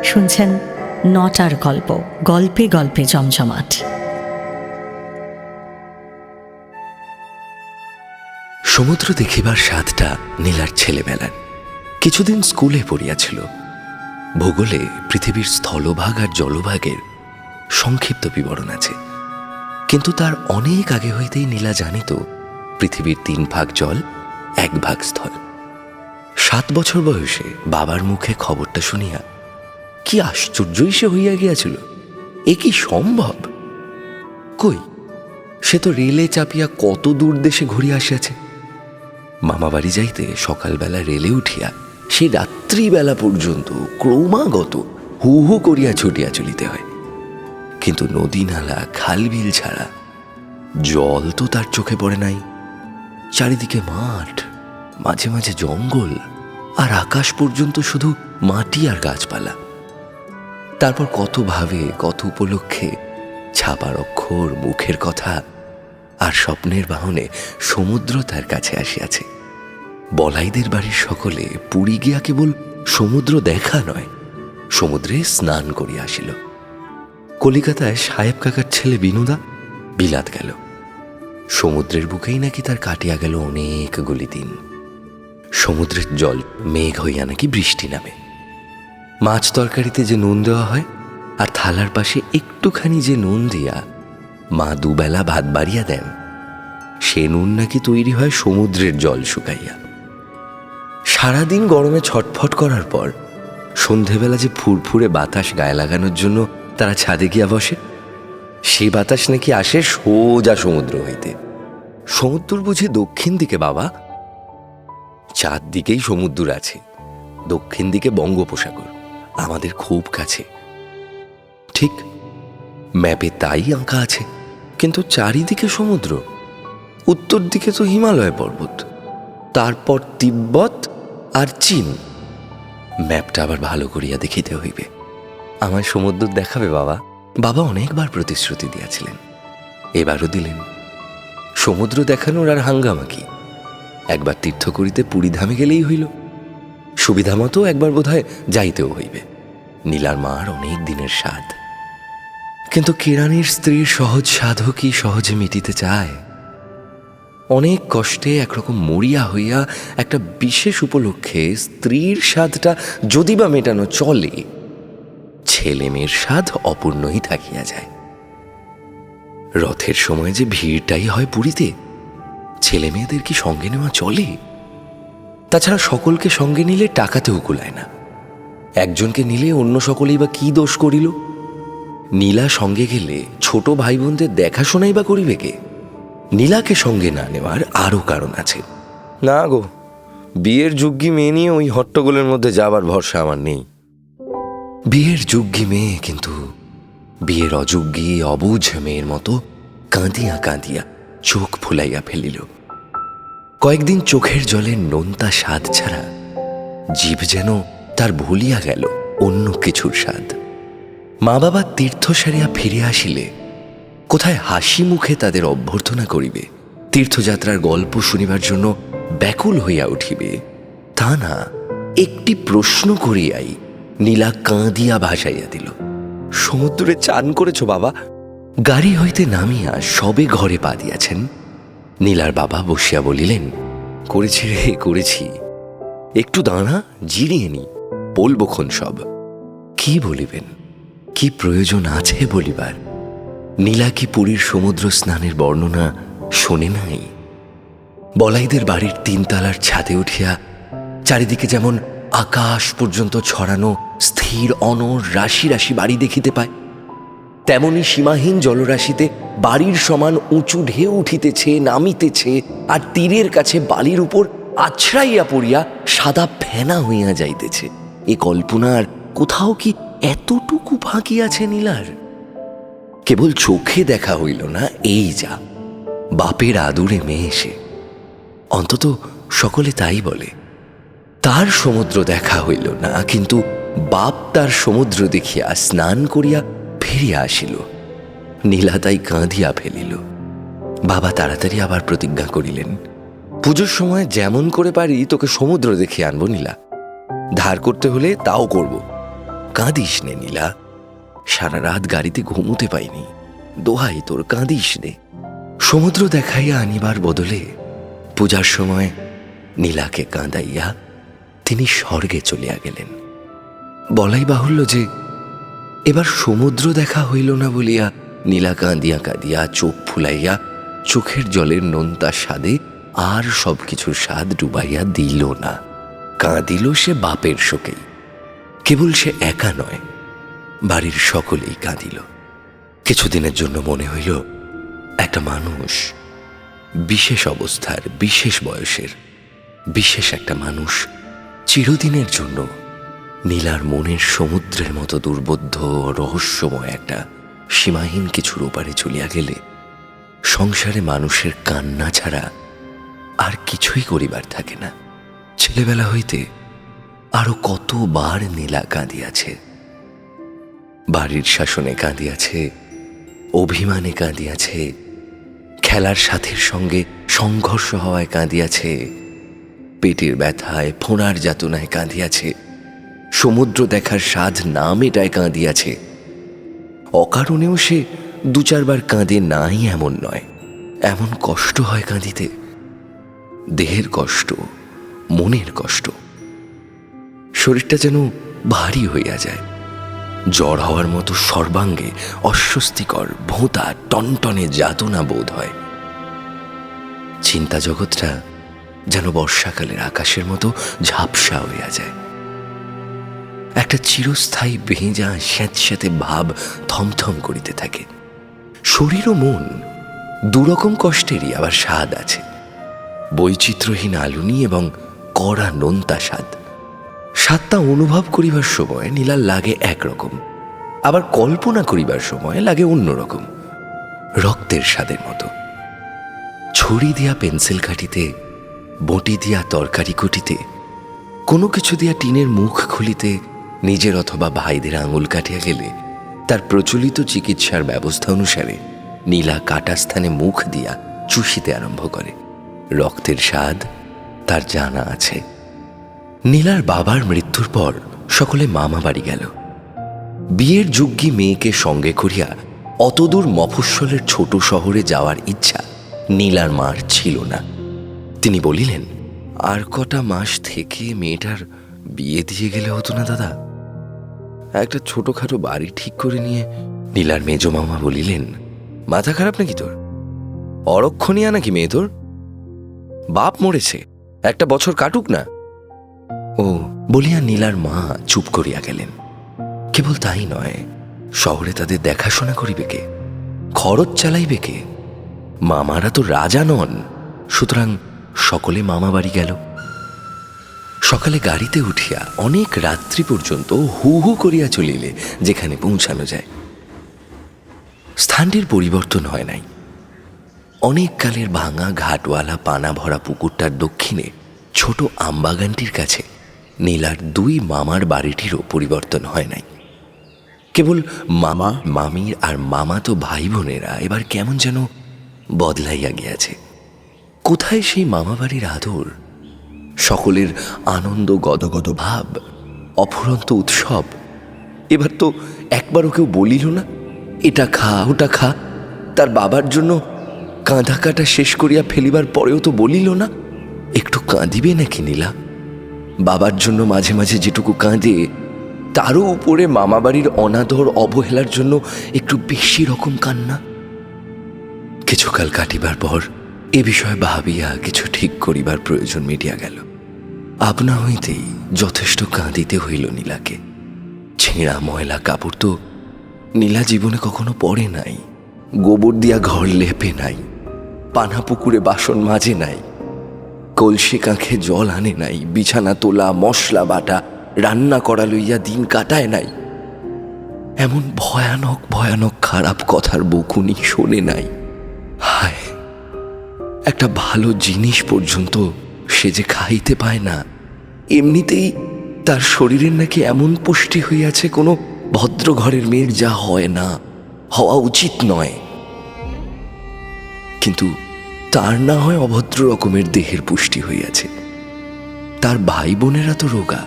শুনছেন নটার গল্প, গল্পে গল্পে জমজমাট। সমুদ্র দেখিবার স্বাদটা নীলার ছেলেবেলার। কিছুদিন স্কুলে পড়িয়াছিল। ভূগোলে পৃথিবীর স্থলভাগ আর জলভাগের সংক্ষিপ্ত বিবরণ আছে, কিন্তু তার অনেক আগে হইতেই নীলা জানিত পৃথিবীর 3 ভাগ জল, 1 ভাগ স্থল। 7 বছর বয়সে বাবার মুখে খবরটা শুনিয়া কি আশ্চর্যই সে হইয়া গিয়াছিল। এ কি সম্ভব? কই, সে তো রেলে চাপিয়া কত দূর দেশে ঘুরিয়া আসিয়াছে। মামাবাড়ি যাইতে সকালবেলা রেলে উঠিয়া সে রাত্রিবেলা পর্যন্ত ক্রমাগত হু হু করিয়া ছুটিয়া চলিতে হয়। কিন্তু নদী নালা খালবিল ছাড়া জল তো তার চোখে পড়ে নাই। চারিদিকে মাঠ, মাঝে মাঝে জঙ্গল, আর আকাশ পর্যন্ত শুধু মাটি আর গাছপালা। তারপর কত ভাবে, কত উপলক্ষে ছাপার অক্ষর, মুখের কথা আর স্বপ্নের বাহনে সমুদ্র তার কাছে আসিয়াছে। বলাইদের বাড়ির সকলে পুরী গিয়া কেবল সমুদ্র দেখা নয়, সমুদ্রে স্নান করিয়া আসিল। কলিকাতায় সাহেব কাকার ছেলে বিনুদা বিলাত গেল। সমুদ্রের বুকেই নাকি তার কাটিয়া গেল অনেকগুলি দিন। সমুদ্রের জল মেঘ হইয়া নাকি বৃষ্টি নামে। মাছ তরকারিতে যে নুন দেওয়া হয়, আর থালার পাশে একটুখানি যে নুন দিয়া মা দুবেলা ভাত বাড়িয়া দেন, সে নুন নাকি তৈরি হয় সমুদ্রের জল শুকাইয়া। সারাদিন গরমে ছটফট করার পর সন্ধেবেলা যে ফুরফুরে বাতাস গায়ে লাগানোর জন্য তারা ছাদে গিয়া বসে, সে বাতাস নাকি আসে সোজা সমুদ্র হইতে। সমুদ্র বুঝি দক্ষিণ দিকে বাবা? 4 দিকেই সমুদ্র আছে। দক্ষিণ দিকে বঙ্গোপসাগর, আমাদের খুব কাছে। ঠিক ম্যাপে তাই আঁকা আছে, কিন্তু চারিদিকে সমুদ্র। উত্তর দিকে তো হিমালয় পর্বত, তারপর তিব্বত আর চীন। ম্যাপটা আবার ভালো করিয়া দেখিতে হইবে। আমার সমুদ্র দেখাবে বাবা? বাবা অনেকবার প্রতিশ্রুতি দিয়াছিলেন, এবারও দিলেন। সমুদ্র দেখানোর আর হাঙ্গামা কি? একবার তীর্থ করিতে পুরীধামে গেলেই হইল। সুবিধা মতো একবার বোধহয় যাইতেও হইবে। নীলার মার অনেক দিনের স্বাদ। কিন্তু কেরানির স্ত্রীর সহজ সাধও কি সহজে মিটিতে চায়? অনেক কষ্টে একরকম মরিয়া হইয়া একটা বিশেষ উপলক্ষে স্ত্রীর স্বাদটা যদি বা মেটানো চলে, ছেলে মেয়ের স্বাদ অপূর্ণই থাকিয়া যায়। রথের সময় যে ভিড়টাই হয় পুরীতে, ছেলে মেয়েদের কি সঙ্গে নেওয়া চলে? তাছাড়া সকলকে সঙ্গে নিলে টাকাতেও কুলায় না। একজনকে নিলে অন্য সকলেই বা কি দোষ করিল? নীলা সঙ্গে গেলে ছোট ভাই বোনদের দেখাশোনাই বা করিবে কে? নীলাকে সঙ্গে না নেওয়ার আরও কারণ আছে। না গো, বিয়ের যোগ্যী মেয়ে নিয়ে ওই হট্টগোলের মধ্যে যাবার ভরসা আমার নেই। বিয়ের যোগ্যী মেয়ে, কিন্তু বিয়ের অযোগ্যী অবুঝ মেয়ের মতো কাঁদিয়া কাঁদিয়া চোখ ফুলাইয়া ফেলিল। কয়েকদিন চোখের জলে নোনতা স্বাদ ছাড়া জিভ যেন তার ভুলিয়া গেল অন্য কিছুর স্বাদ। মা বাবা তীর্থ সারিয়া ফিরে আসিলে কোথায় হাসি মুখে তাদের অভ্যর্থনা করিবে, তীর্থযাত্রার গল্প শুনিবার জন্য ব্যাকুল হইয়া উঠিবে, তা না, একটি প্রশ্ন করিয়াই নীলা কাঁদিয়া ভাসাইয়া দিল। সমুদ্রে চান করেছ বাবা? গাড়ি হইতে নামিয়া সবে ঘরে পা দিয়াছেন, নীলার বাবা বসিয়া বলিলেন, করেছি রে, করেছি। একটু দাঁড়া, জিরিয়ে নি, বলবক্ষণ সব। কি বলিবেন? কি প্রয়োজন আছে বলিবার? নীলা কি পুরীর সমুদ্র স্নানের বর্ণনা শোনে নাই? বলাইদের বাড়ির 3 তলার ছাদে উঠিয়া চারিদিকে যেমন আকাশ পর্যন্ত ছড়ানো স্থির অনর রাশি রাশি বাড়ি দেখিতে পায়, তেমনি সীমাহীন জলরাশিতে বাড়ির সমান উঁচু ঢেউ উঠিতেছে, নামিতেছে, আর তীরের কাছে বালির উপর আছড়াইয়া পড়িয়া সাদা ফেনা হইয়া যাইতেছে। এ কল্পনার কোথাও কি এতটুকু ফাঁকি আছে নীলার? কেবল চোখে দেখা হইল না, এই যা বাপের আদুরে মেয়ে সে। অন্তত সকলে তাই বলে। তার সমুদ্র দেখা হইল না, কিন্তু বাপ তার সমুদ্র দেখিয়া স্নান করিয়া ফিরিয়া আসিল। নীলা তাই কাঁদিয়া ফেলিল। বাবা তাড়াতাড়ি আবার প্রতিজ্ঞা করিলেন, পুজোর সময় যেমন করে পারি তোকে সমুদ্র দেখিয়ে আনবো নীলা। ধার করতে হলে তাও করব, কাঁদিস নে নীলা, সারা রাত গাড়িতে ঘুমোতে পাইনি, দোহাই তোর কাঁদিস নে। সমুদ্র দেখাইয়া আনিবার বদলে পূজার সময় নীলাকে কাঁদাইয়া তিনি স্বর্গে চলিয়া গেলেন। বলাই বাহুল্য যে এবার সমুদ্র দেখা হইল না বলিয়া নীলা কাঁদিয়া কাঁদিয়া চোখ ফুলাইয়া চোখের জলের নোনতা স্বাদে আর সবকিছুর স্বাদ ডুবাইয়া দিল না। কাঁদিল সে বাপের শোকেই। কেবল সে একা নয়, বাড়ির সকলেই কাঁদিল। কিছুদিনের জন্য মনে হইল একটা মানুষ, বিশেষ অবস্থার, বিশেষ বয়সের, বিশেষ একটা মানুষ চিরদিনের জন্য নীলার মনের সমুদ্রের মতো দুর্বোধ্য রহস্যময় একটা সীমাহীন কিছুর ওপারে চলিয়া গেলে সংসারে মানুষের কান্না ছাড়া আর কিছুই করিবার থাকে না। ছেলেবেলা হইতে আরো কতবার নীলা কাঁদিয়াছে। বাড়ির শাসনে কাঁদিয়াছে, অভিমানে কাঁদিয়াছে, খেলার সাথীর সঙ্গে সংঘর্ষ হওয়ায় কাঁদিয়াছে, পেটের ব্যথায় ফোঁড়ার যাতনায় কাঁদিয়াছে, সমুদ্র দেখার স্বাদ না মেটায় কাঁদিয়াছে। অকারণেও সে দু চারবার কাঁদে নাই এমন নয়, এমন কষ্ট হয় কাঁদিতে। দেহের কষ্ট, মনের কষ্ট, শরীরটা যেন ভারী হইয়া যায়। জ্বর হওয়ার মতো সর্বাঙ্গে অস্বস্তিকর ভোঁতা টনটনে যাতনা বোধ হয়। চিন্তা জগৎটা যেন বর্ষাকালের আকাশের মতো ঝাপসা হইয়া যায়। একটা চিরস্থায়ী ভেজা স্যাঁতস্যাঁতে ভাব থমথম করিতে থাকে। শরীর ও মন দুরকম কষ্টেরই আবার স্বাদ আছে। বৈচিত্র্যহীন আলুনি এবং কড়া নোনতা স্বাদ। স্বাদটা অনুভব করিবার সময় নীলার লাগে একরকম, আবার কল্পনা করিবার সময় লাগে অন্যরকম, রক্তের স্বাদের মতো। ছড়ি দিয়া পেন্সিল কাটিতে, বটি দিয়া তরকারি কুটিতে, কোনো কিছু দিয়া টিনের মুখ খুলিতে নিজের অথবা ভাইদের আঙুল কাটিয়া গেলে তার প্রচলিত চিকিৎসার ব্যবস্থা অনুসারে নীলা কাটা স্থানে মুখ দিয়া চুষিতে আরম্ভ করে। রক্তের স্বাদ তার জানা আছে। নীলার বাবার মৃত্যুর পর সকলে মামা বাড়ি গেল। বিয়ের যোগ্যী মেয়েকে সঙ্গে করিয়া অতদূর মফস্বলের ছোট শহরে যাওয়ার ইচ্ছা নীলার মার ছিল না। তিনি বলিলেন, আর কটা মাস থেকে মেয়েটার বিয়ে দিয়ে গেলে হতো না দাদা? একটা ছোটখাটো বাড়ি ঠিক করে নিয়ে। নীলার মেজ মামা বলিলেন, মাথা খারাপ নাকি তোর? অরক্ষণীয়া নাকি মেয়ে তোর? বাপ মরেছে, একটা বছর কাটুক না। ও বলিয়া নীলার মা চুপ করিয়া গেলেন। কেবল তাই নয়, শহরে তাদের দেখাশোনা করিবে কে? খরচ চালাইবে কে? মামারা তো রাজা নন। সুতরাং সকলে মামা বাড়ি গেল। সকালে গাড়িতে উঠিয়া অনেক রাত্রি পর্যন্ত হু হু করিয়া চলিলে যেখানে পৌঁছানো যায়। স্থানটির পরিবর্তন হয় নাই। অনেক কালের ভাঙা ঘাটওয়ালা পানা ভরা পুকুরটার দক্ষিণে ছোট আমবাগানটির কাছে নীলার দুই মামার বাড়িটিরও পরিবর্তন হয় নাই। কেবল মামা, মামির আর মামাতো ভাই বোনেরা এবার কেমন যেন বদলাইয়া গিয়াছে। কোথায় সেই মামা বাড়ির আদর, সকলের আনন্দ গদগদ ভাব, অফুরন্ত উৎসব? এবার তো একবারও কেউ বলিল না, এটা খা ওটা খা। তার বাবার জন্য কাঁধা কাটা শেষ করিয়া ফেলিবার পরেও তো বলিল না, একটু কাঁদিবে নাকি নীলা? বাবার জন্য মাঝে মাঝে যেটুকু কাঁদে, তারও উপরে মামাবাড়ির অনাদর অবহেলার জন্য একটু বেশি রকম কান্না। কিছুকাল কাটিবার পর এ বিষয়ে ভাবিয়া কিছু ঠিক করিবার প্রয়োজন মিটিয়া গেল। আপনা হইতেই যথেষ্ট কাঁদিতে হইল নীলাকে। ছেঁড়া ময়লা কাপড় তো নীলা জীবনে কখনো পরে নাই, গোবর দিয়া ঘর লেপে নাই, পানা পুকুরে বাসন মাজে নাই, কলসি কাঁখে জল আনে নাই, বিছানা তোলা, মশলা বাটা, রান্না করা লইয়া দিন কাটায় নাই। এমন ভয়ানক ভয়ানক খারাপ কথার বকুনি শোনে নাই। হায়, একটা ভালো জিনিস পর্যন্ত সে যে খাইতে পায় না। এমনিতেই তার শরীরের নাকি এমন পুষ্টি হইয়াছে কোনো ভদ্র ঘরের মেয়ের যা হয় না, হওয়া উচিত নয়। কিন্তু তার না হয় অভদ্র রকমের দেহের পুষ্টি হইয়াছে। তার ভাই বোনেরা তো রোগা।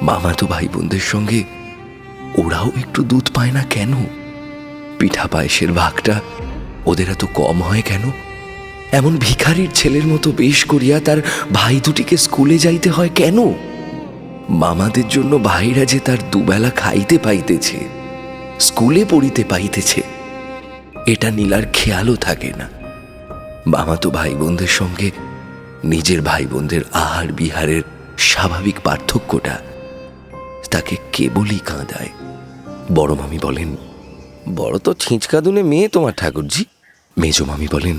মামাতো ভাই বোনদের সঙ্গে ওরাও একটু দুধ পায় না কেন? পিঠা পায়েসের ভাগটা ওদের এত কম হয় কেন? এমন ভিখারির ছেলের মতো বেশ করিয়া তার ভাই দুটিকে স্কুলে যাইতে হয় কেন? মামাদের জন্য ভাইরা যে তার দুবেলা খাইতে পাইতেছে, স্কুলে পড়িতে পাইতেছে, এটা নীলার খেয়ালও থাকে না। মামাতো ভাই বোনদের সঙ্গে নিজের ভাই বোনদের আহার বিহারের স্বাভাবিক পার্থক্যটা তাকে কেবলই কাঁদায়। বড় মামি বলেন, বড় তো ছিঁচকাদুনে মেয়ে তোমার ঠাকুরজি। মেজো মামি বলেন,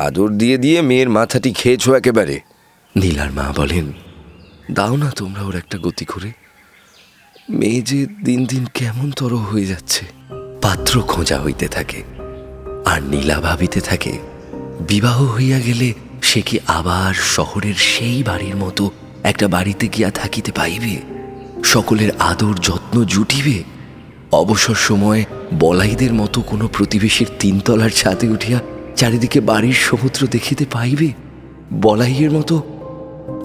আদর দিয়ে দিয়ে মেয়ের মাথাটি খেয়েছো একেবারে। নীলার মা বলেন, দাও না তোমরা ওর একটা গতি করে, মেয়ে যে দিন দিন কেমন তর হয়ে যাচ্ছে। পাত্র খোঁজা হইতে থাকে, আর নীলা ভাবিতে থাকে বিবাহ হইয়া গেলে সে কি আবার শহরের সেই বাড়ির মতো একটা বাড়িতে গিয়া থাকিতে পাইবে, সকলের আদর যত্ন জুটিবে, অবসর সময়ে বলাইদের মতো কোনো প্রতিবেশীর তিনতলার ছাদে উঠিয়া চারিদিকে বাড়ির সমুদ্র দেখিতে পাইবে, বলাইয়ের মতো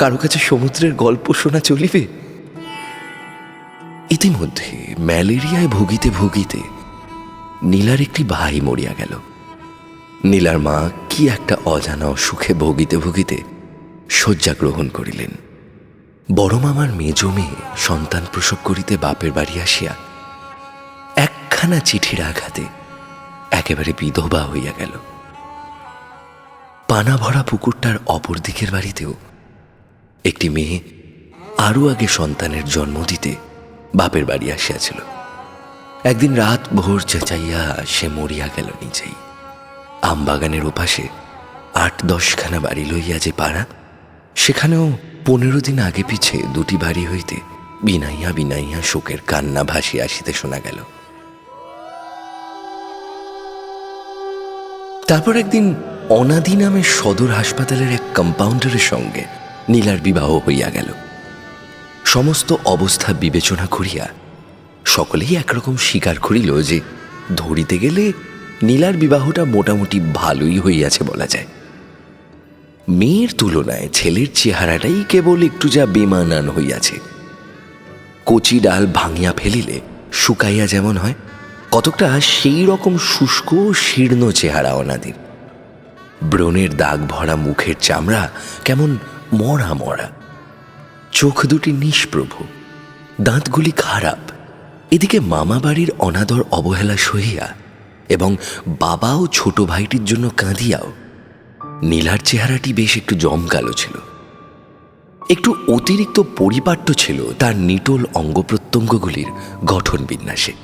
কারো কাছে সমুদ্রের গল্প শোনা চলিবে। ইতিমধ্যে ম্যালেরিয়ায় ভুগিতে ভুগিতে নীলার একটি ভাই মরিয়া গেল। নীলার মা কি একটা অজানা অসুখে ভুগিতে ভুগিতে শয্যা গ্রহণ করিলেন। বড় মামার মেজো মেয়ে সন্তান প্রসব করিতে বাপের বাড়ি আসিয়া একখানা চিঠির আঘাতে একেবারে বিধবা হইয়া গেল। পানা ভরা পুকুরটার অপর দিকের বাড়িতেও একটি মেয়ে আরও আগে সন্তানের জন্ম দিতে বাপের বাড়ি আসিয়াছিল। একদিন রাত ভোর চেঁচাইয়া সে মরিয়া গেল নিজেই। আমবাগানের ওপাশে ৮-১০খানা বাড়ি লইয়া যে পাড়া, সেখানেও ১৫ দিন আগে পিছে দুটি বাড়ি হইতে বিনাইয়া বিনাইয়া শোকের কান্না ভাসিয়া আসিতে শোনা গেল। তারপর একদিন অনাদি নামের সদর হাসপাতালের এক কম্পাউন্ডারের সঙ্গে নীলার বিবাহ হইয়া গেল। সমস্ত অবস্থা বিবেচনা করিয়া সকলেই একরকম স্বীকার করিল যে ধরিতে গেলে নীলার বিবাহটা মোটামুটি ভালোই হইয়াছে বলা যায়। মেয়ের তুলনায় ছেলের চেহারাটাই কেবল একটু যা বেমানান হইয়াছে। কচি ডাল ভাঙিয়া ফেলিলে শুকাইয়া যেমন হয়, কতকটা সেই রকম শুষ্ক শীর্ণ চেহারা অনাদির। ব্রণের দাগ ভরা মুখের চামড়া কেমন মরা মরা, চোখ দুটি নিষ্প্রভ, দাঁতগুলি খারাপ। এদিকে মামা বাড়ির অনাদর অবহেলা সহিয়া এবং বাবা ও ছোট ভাইটির জন্য কাঁদিয়াও নীলার চেহারাটি বেশ একটু জমকালো ছিল। একটু অতিরিক্ত পরিপাট্য ছিল তার নিটোল অঙ্গ প্রত্যঙ্গগুলির গঠন বিন্যাসে।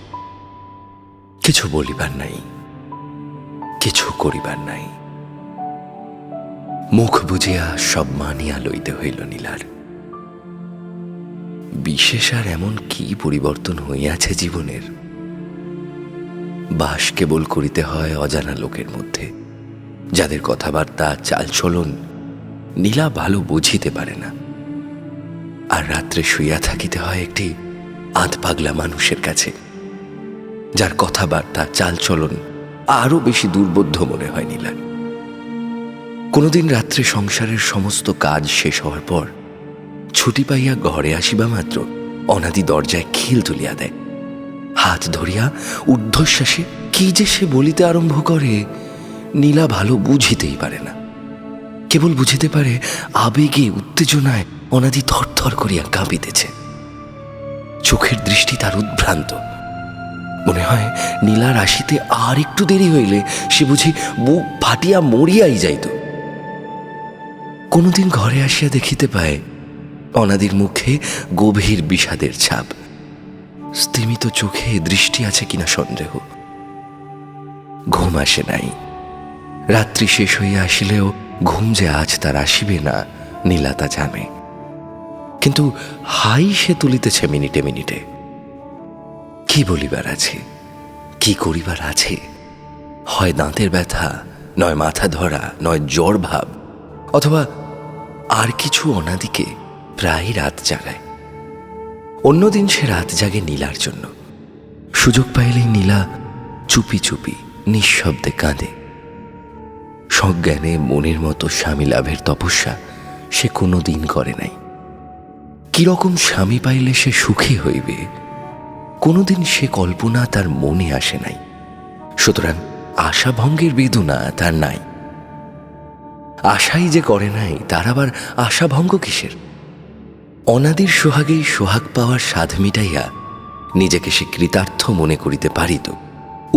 কিছু বলিবার নাই, কিছু করিবার নাই, মুখ বুঝিয়া সব মানিয়া লইতে হইল নীলার। বিশেষ আর এমন কি পরিবর্তন হইয়াছে জীবনের? বাস কেবল করিতে হয় অজানা লোকের মধ্যে, যাদের কথাবার্তা চালচলন নীলা ভালো বুঝিতে পারে না। আর রাত্রে শুইয়া থাকিতে হয় একটি আধ পাগলা মানুষের কাছে, যার কথাবার্তা চালচলন আরো বেশি দুর্বোধ্য মনে হয় নীলার। কোনোদিন রাত্রে সংসারের সমস্ত কাজ শেষ হওয়ার পর ছুটি পাইয়া ঘরে আসিবা মাত্র অনাদি দরজায় খিল তুলিয়া দেয়। হাত ধরিয়া ঊর্ধ্বশ্বাসে কি যে সে বলিতে আরম্ভ করে নীলা ভালো বুঝিতেই পারে না। কেবল বুঝিতে পারে আবেগে উত্তেজনায় অনাদি থরথর করিয়া কাঁপিতেছে। চোখের দৃষ্টি তার উদ্ভ্রান্ত। মনে হয় নীলার আসিতে আর একটু দেরি হইলে সে বুঝি বুক ফাটিয়া মরিয়াই যাইত। কোনোদিন ঘরে আসিয়া দেখিতে পায় অনাদির মুখে গভীর বিষাদের ছাপ। স্তিমিত চোখে দৃষ্টি আছে কিনা সন্দেহ। ঘুম আসে নাই। রাত্রি শেষ হইয়া আসিলেও ঘুম যে আজ তার আসিবে না নীলা তা জানে। কিন্তু হাই সে তুলিতেছে মিনিটে মিনিটে। কি বলিবার আছে, কি করিবার আছে? হয় দাঁতের ব্যথা, নয় মাথা ধরা, নয় জ্বর ভাব, অথবা আর কিছু অনাদিকে প্রায় রাত জাগায়। অন্যদিন সে রাত জাগে নীলার জন্য। সুযোগ পাইলেই নীলা চুপি চুপি নিঃশব্দে কাঁদে। সজ্ঞানে মনের মতো স্বামী লাভের তপস্যা সে কোনো দিন করে নাই। কিরকম স্বামী পাইলে সে সুখী হইবে, কোনোদিন সে কল্পনা তার মনে আসে নাই, সুতরাং আশাভঙ্গের বেদনা তার নাই। আশাই যে করে নাই, তার আবার আশাভঙ্গ কিসের? অনাদির সোহাগেই সোহাগ পাওয়ার স্বাদ মিটাইয়া নিজেকে সে কৃতার্থ মনে করিতে পারিত।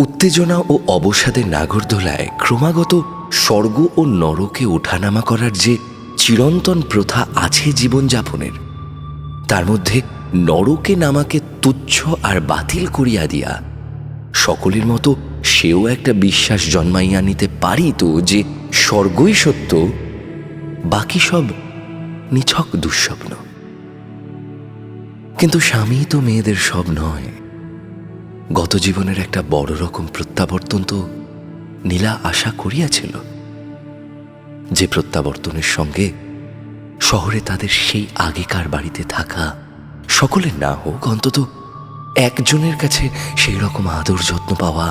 উত্তেজনা ও অবসাদের নাগরদোলায় ক্রমাগত স্বর্গ ও নরকে ওঠানামা করার যে চিরন্তন প্রথা আছে জীবনযাপনের, তার মধ্যে নরকে নামাকে তুচ্ছ আর বাতিল করিয়া দিয়া সকলের মতো সেও একটা বিশ্বাস জন্মাইয়া নিতে পারিত যে স্বর্গই সত্য, বাকি সব নিছক দুঃস্বপ্ন। কিন্তু স্বামী তো মেয়েদের সব নয়। গত জীবনের একটা বড় রকম প্রত্যাবর্তন তো নীলা আশা করিয়াছিল, যে প্রত্যাবর্তনের সঙ্গে শহরে তাদের সেই আগেকার বাড়িতে থাকা সকলের না হোক, অন্তত একজনের কাছে সেই রকম আদর যত্ন পাওয়া,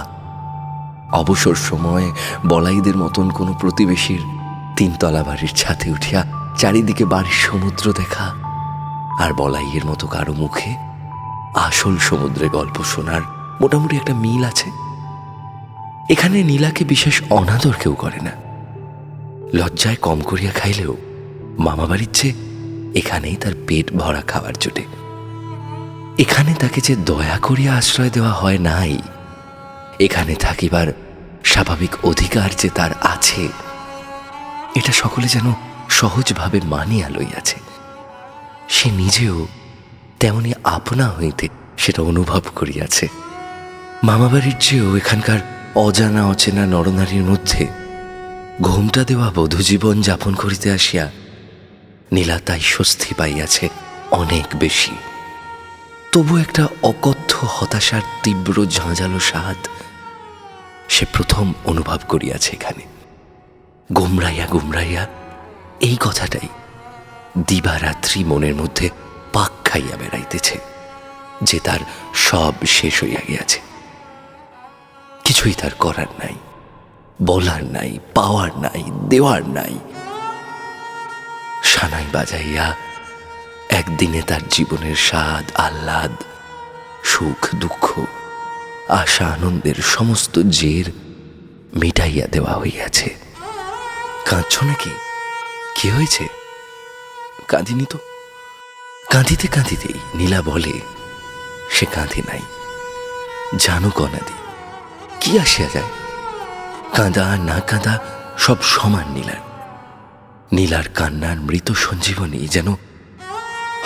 অবসর সময় বলাইদের মতন কোনো প্রতিবেশীর তিনতলা বাড়ির ছাদে উঠিয়া চারিদিকে বাড়ির সমুদ্র দেখা, আর বলাইয়ের মতো কারো মুখে আসল সমুদ্রে গল্প শোনার মোটামুটি একটা মিল আছে। এখানে নীলাকে বিশেষ অনাদর কেউ করে না। লজ্জায় কম করিয়া খাইলেও মামাবাড়ির চেয়ে এখানেই তার পেট ভরা খাবার জোটে। এখানে তাকে যে দয়া করিয়া আশ্রয় দেওয়া হয় নাই, এখানে থাকিবার স্বাভাবিক অধিকার যে তার আছে, এটা সকলে যেন সহজভাবে মানিয়া লইয়াছে। সে নিজেও তেমনি আপনা হইতে সেটা অনুভব করিয়াছে। মামাবাড়ির চেয়েও এখানকার অজানা অচেনা নরনারীর মধ্যে ঘোমটা দেওয়া বধূ জীবন যাপন করিতে আসিয়া নীলা তাই স্বস্তি পাইয়াছে অনেক বেশি। তবু একটা অকথ্য হতাশার তীব্র ঝাঁঝালো স্বাদ সে প্রথম অনুভব করিয়াছে এখানে। গুমরাইয়া গুমরাইয়া এই কথাটাই দিবারাত্রি মনের মধ্যে পাক খাইয়া বেড়াইতেছে যে তার সব শেষ হইয়া গিয়াছে, কিছুই তার করার নাই, বলার নাই, পাওয়ার নাই, দেওয়ার নাই। সানাই বাজাইয়া একদিনে তার জীবনের স্বাদ, আহ্লাদ, সুখ, দুঃখ, আশা, আনন্দের সমস্ত জের মিটাইয়া দেওয়া হইয়াছে। কাঁদছ নাকি? কি হয়েছে? কাঁদিনি তো। কাঁদিতে কাঁদিতেই নীলা বলে সে কাঁদে নাই। জানো কনাদি, কি আসিয়া যায়? কাঁদা না কাঁদা সব সমান নীলার। নীলার কান্নার মৃত সঞ্জীবনী যেন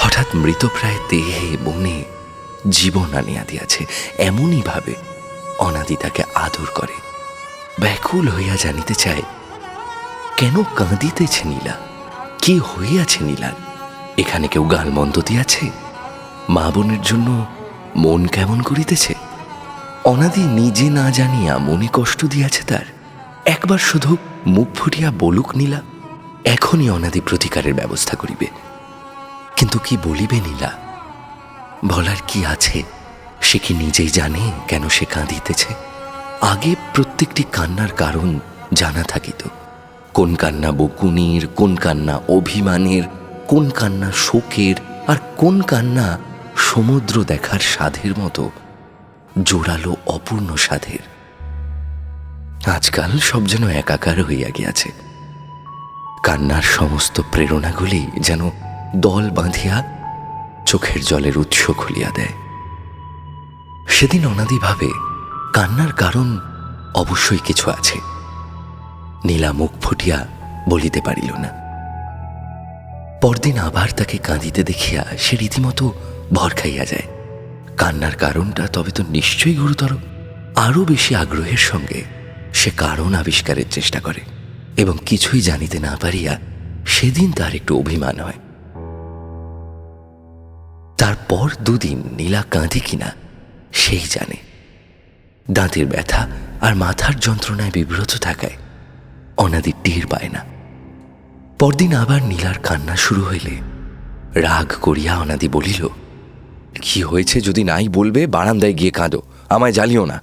হঠাৎ মৃতপ্রায় দেহে মনে জীবন আনিয়া দিয়াছে। এমনই ভাবে অনাদি তাকে আদর করে, ব্যাকুল হইয়া জানিতে চায় কেন কাঁদিতেছে নীলা, কি হইয়াছে নীলার। এখানে কেউ গালমন্দ দিয়াছে? মা বোনের জন্য মন কেমন করিতেছে? অনাদি নিজে না জানিয়া মনে কষ্ট দিয়াছে তার। একবার শুধু মুখ ফুটিয়া বলুক নীলা, এখনই অনাদি প্রতিকারের ব্যবস্থা করিবে। কিন্তু কি বলিবে নীলা? বলার কি আছে? সে কি নিজেই জানে কেন সে কাঁদিতেছে? আগে প্রত্যেকটি কান্নার কারণ জানা থাকিত। কোন কান্না বকুনির, কোন কান্না অভিমানের, কোন কান্না শোকের, আর কোন কান্না সমুদ্র দেখার স্বাদের মতো জোরালো অপূর্ণ স্বাদের। আজকাল সব যেন একাকার হইয়া গিয়াছে। কান্নার সমস্ত প্রেরণাগুলি যেন দল বাঁধিয়া চোখের জলের উৎস খুলিয়া দেয়। সেদিন অনাদি ভাবে কান্নার কারণ অবশ্যই কিছু আছে। নীলা মুখ ফুটিয়া বলিতে পারিল না। পরদিন আবার তাকে কাঁদিতে দেখিয়া সে রীতিমতো ভর খাইয়া যায়। কান্নার কারণটা তবে তো নিশ্চয়ই গুরুতর। আরো বেশি আগ্রহের সঙ্গে সে কারণ আবিষ্কারের চেষ্টা করে, এবং কিছুই জানিতে না পারিয়া সেদিন তার একটু অভিমান হয়। তারপর দুদিন নীলা কাঁদে কিনা সেই জানে। দাঁতের ব্যথা আর মাথার যন্ত্রণায় বিব্রত থাকায় অনাদি টের পায় না। পরদিন আবার নীলার কান্না শুরু হইলে রাগ করিয়া অনাদি বলিল, কি হয়েছে যদি নাই বলবে, বারান্দায় গিয়ে কাঁদো, আমায় জ্বালিও না।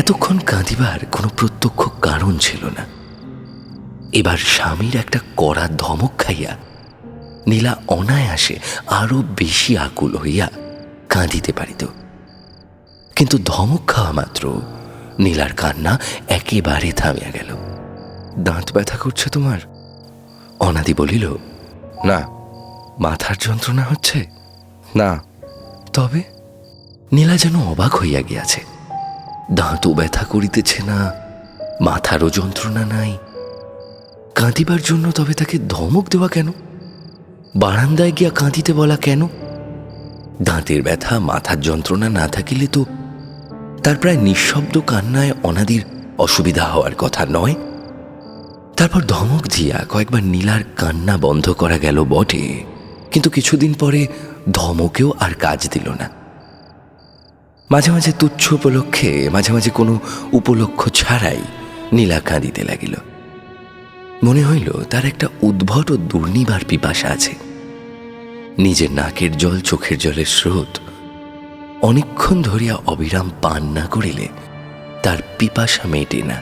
এতক্ষণ কাঁদিবার কোনো প্রত্যক্ষ কারণ ছিল না। এবার স্বামীর একটা কড়া ধমক খাইয়া নীলা অনায়াসে আরো বেশি আকুল হইয়া কাঁদিতে পারিত। কিন্তু ধমক খাওয়া মাত্র নীলার কান্না একেবারে থামিয়া গেল। দাঁত ব্যথা করছে তোমার? অনাদি বলিল, না। মাথার যন্ত্রণা হচ্ছে? না। তবে? নীলা যেন অবাক হইয়া গিয়াছে। দাঁতও ব্যথা করিতেছে না, মাথারও যন্ত্রণা নাই, কাঁদিবার জন্য তবে তাকে ধমক দেওয়া কেন? বারান্দায় গিয়া কাঁদিতে বলা কেন? দাঁতের ব্যথা মাথার যন্ত্রণা না থাকিলে তো তার প্রায় নিঃশব্দ কান্নায় অনাদির অসুবিধা হওয়ার কথা নয়। তারপর ধমক দিয়া কয়েকবার নীলার কান্না বন্ধ করা গেল বটে, কিন্তু কিছুদিন পরে ধমকেও আর কাজ দিল না। মাঝে মাঝে তুচ্ছ উপলক্ষে, মাঝে মাঝে কোনো উপলক্ষ ছাড়াই নীলা কাঁদিতে লাগিল। মনে হইল তার একটা উদ্ভট ও দুর্নিবার পিপাসা আছে। নিজের নাকের জল চোখের জলের স্রোত অনেকক্ষণ ধরিয়া অবিরাম পান না করিলে তার পিপাসা মেটে না।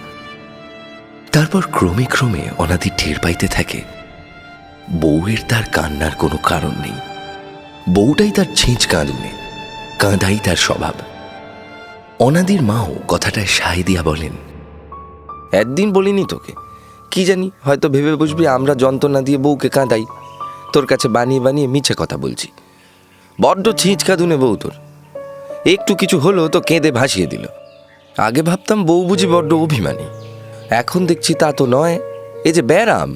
তারপর ক্রমে ক্রমে অনাদি টের পাইতে থাকে বউয়ের তার কান্নার কোনো কারণ নেই। বউটাই তার ছিঁচ কাঁদুনে, কাঁদাই তার স্বভাব। অনাদির মাও কথাটায় সায় দিয়া বলেন, একদিন বলিনি তোকে? কি জানি, হয়তো ভেবে বসবি আমরা যন্ত্রণা দিয়ে বউকে কাঁদাই। তোর কাছে বানিয়ে বানিয়ে মিছে কথা বলছি। বড্ড ছিঁচ কাঁদুনে বউ তোর। একটু কিছু হলো তো কেঁদে ভাসিয়ে দিল। আগে ভাবতাম বউ বুঝি বড্ড অভিমানী, এখন দেখছি তা তো নয়। এই যে ব্যারাম,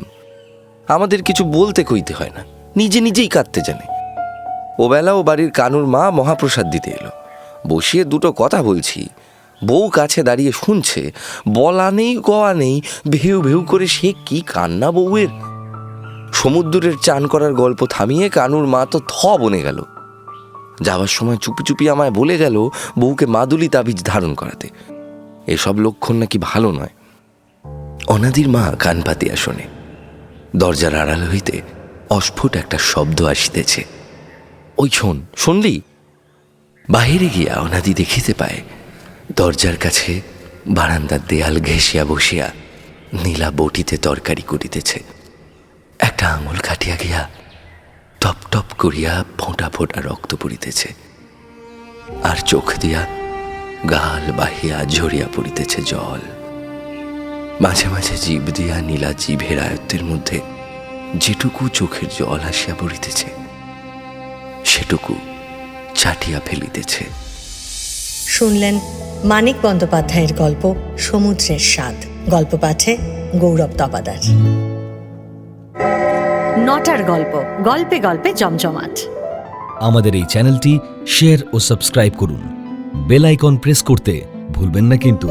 আমাদের কিছু বলতে কইতে হয় না, নিজে নিজেই কাঁদতে জানে। ও বেলা ও বাড়ির কানুর মা মহাপ্রসাদ দিতে এলো, বসিয়ে দুটো কথা বলছি, বউ কাছে দাঁড়িয়ে শুনছে। বলা নেই গওয়া নেই, ভেউ ভেউ করে সে কি কান্না বউয়ের। সমুদ্রের চান করার গল্প থামিয়ে কানুর মা তো বনে গেল। যাওয়ার সময় চুপি চুপি আমায় বলে গেল বউকে মাদুলি তাবিজ ধারণ করাতে। এসব লক্ষণ নাকি ভালো নয়। অনাদির মা কান পাতিয়া শোনে। দরজার আড়াল হইতে অস্ফুট একটা শব্দ আসিতেছে। ওই শোন, শুনলি? বাহিরে গিয়া অনাদি দেখিতে পায় দরজার কাছে বারান্দার দেয়াল ঘেঁষিয়া বসিয়া নীলা বটিতে তরকারি করিতেছে। একটা আঙুল কাটিয়া গিয়া টপ টপ করিয়া ফোঁটা ফোঁটা রক্ত পড়িতেছে, আর চোখ দিয়া গাল বাহিয়া ঝরিয়া পড়িতেছে জল। মাঝে মাঝে জিভ দিয়া নীলা জিভের আয়ত্তের মধ্যে যেটুকু চোখের জল আসিয়া পড়িতেছে সেটুকু চাটিয়া ফেলিতেছে। শুনলেন মানিক বন্দ্যোপাধ্যায়ের গল্প সমুদ্রের স্বাদ। গল্প পাঠে গৌরব তপাদার। নটার গল্প, গল্পে গল্পে জমজমাট। আমাদের এই চ্যানেলটি শেয়ার ও সাবস্ক্রাইব করুন। বেল আইকন প্রেস করতে ভুলবেন না কিন্তু।